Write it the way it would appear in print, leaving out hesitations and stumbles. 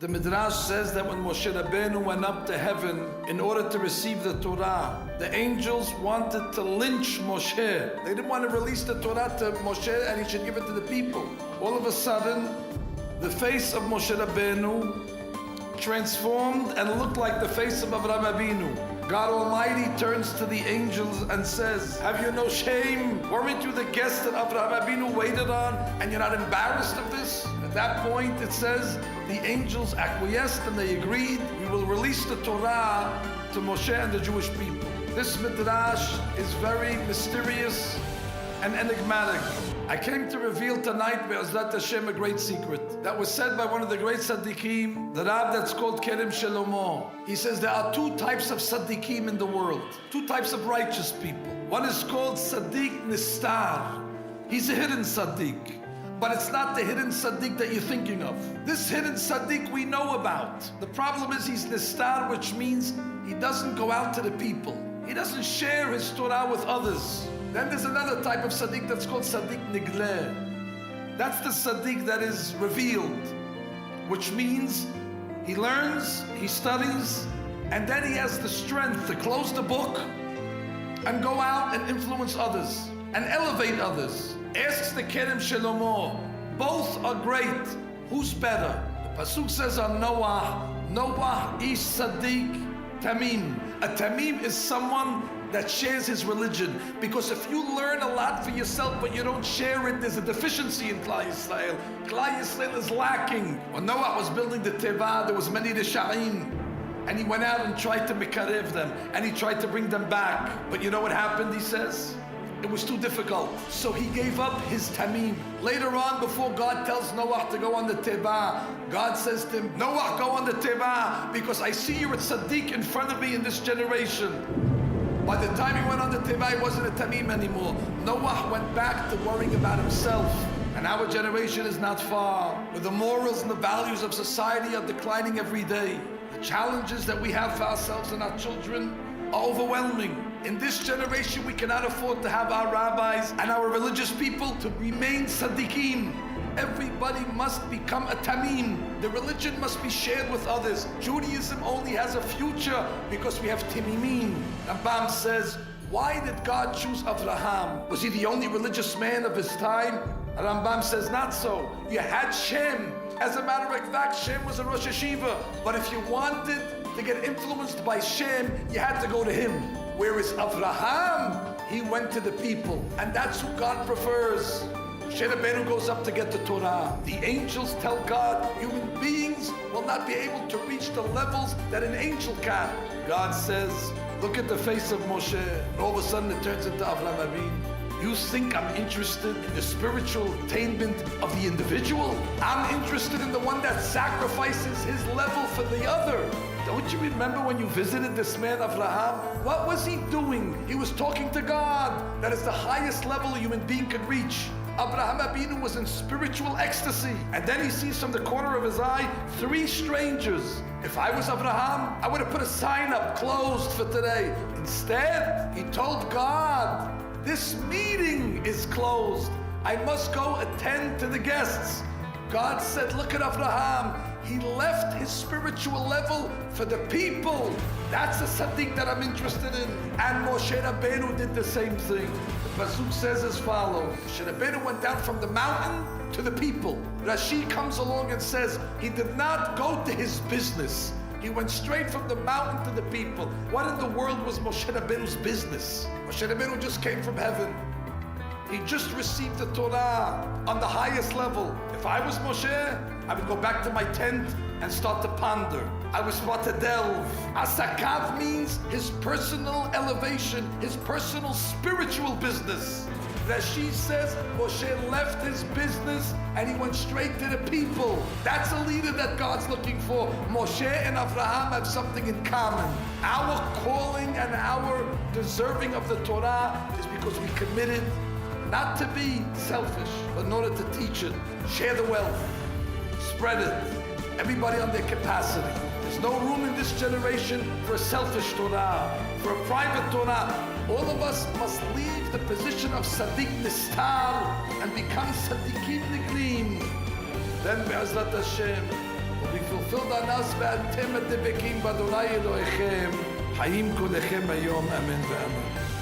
The Midrash says that when Moshe Rabbeinu went up to heaven in order to receive the Torah, the angels wanted to lynch Moshe. They didn't want to release the Torah to Moshe and he should give it to the people. All of a sudden, the face of Moshe Rabbeinu transformed and looked like the face of Avraham Avinu. God Almighty turns to the angels and says, have you no shame? Weren't you the guest that Avraham Avinu waited on and you're not embarrassed of this? At that point it says, the angels acquiesced and they agreed, we will release the Torah to Moshe and the Jewish people. This midrash is very mysterious and enigmatic. I came to reveal tonight, Be'ezrat Hashem, a great secret that was said by one of the great tzaddikim, the Rab that's called Kerem Shalomo. He says there are two types of tzaddikim in the world, two types of righteous people. One is called Tzaddik Nistar. He's a hidden tzaddik. But it's not the hidden tzaddik that you're thinking of. This hidden tzaddik we know about. The problem is he's nistar, which means he doesn't go out to the people. He doesn't share his Torah with others. Then there's another type of tzaddik that's called tzaddik nigleh. That's the tzaddik that is revealed, which means he learns, he studies, and then he has the strength to close the book and go out and influence others and elevate others. Asks the Kerem Shalomo, both are great. Who's better? The Pasuk says on Noah, ish tzaddik tamim. A tamim is someone that shares his religion. Because if you learn a lot for yourself but you don't share it, there's a deficiency in Klal Yisrael. Klal Yisrael is lacking. When Noah was building the Teva, there was many Risha'im. And he went out and tried to mekarev them. And he tried to bring them back. But you know what happened, he says? It was too difficult. So he gave up his tamim. Later on, before God tells Noah to go on the Teva, God says to him, Noah, go on the Teva, because I see you're a tzaddik in front of me in this generation. By the time he went on the Teva, he wasn't a tamim anymore. Noah went back to worrying about himself. And our generation is not far, where the morals and the values of society are declining every day. The challenges that we have for ourselves and our children are overwhelming. In this generation, we cannot afford to have our rabbis and our religious people to remain tzaddikim. Everybody must become a tamim. The religion must be shared with others. Judaism only has a future because we have timimim. Rambam says, why did God choose Avraham? Was he the only religious man of his time? Rambam says, not so. You had Shem. As a matter of fact, Shem was a Rosh Hashiva. But if you wanted to get influenced by Shem, you had to go to him. Whereas Avraham, he went to the people. And that's who God prefers. Moshe Rabbeinu goes up to get the Torah. The angels tell God, human beings will not be able to reach the levels that an angel can. God says, look at the face of Moshe. And all of a sudden it turns into Avraham Avinu. You think I'm interested in the spiritual attainment of the individual? I'm interested in the one that sacrifices his level for the other. Don't you remember when you visited this man Avraham? What was he doing? He was talking to God. That is the highest level a human being could reach. Avraham Avinu was in spiritual ecstasy. And then he sees from the corner of his eye 3 strangers. If I was Avraham, I would have put a sign up, closed for today. Instead, he told God, this meeting is closed. I must go attend to the guests. God said, look at Avraham. He left his spiritual level for the people. That's the tzaddik that I'm interested in. And Moshe Rabbeinu did the same thing. The Pasuk says as follows. Moshe Rabbeinu went down from the mountain to the people. Rashi comes along and says, he did not go to his business. He went straight from the mountain to the people. What in the world was Moshe Rabbeinu's business? Moshe Rabbeinu just came from heaven. He just received the Torah on the highest level. If I was Moshe, I would go back to my tent and start to ponder. I would start to delve. Asakav means his personal elevation, his personal spiritual business. Rashi says Moshe left his business and he went straight to the people. That's a leader that God's looking for. Moshe and Avraham have something in common. Our calling and our deserving of the Torah is because we committed not to be selfish, but in order to teach it, share the wealth, spread it, everybody on their capacity. There's no room in this generation for a selfish Torah, for a private Torah. All of us must leave the position of Tzaddik Nistar and become Tzaddikim Niglim. Then, Be'ezrat Hashem, be fulfilled on us. Ve'atem devekim b'Adonai Elohechem. Hayim kodechem hayom. Amen ve'amen.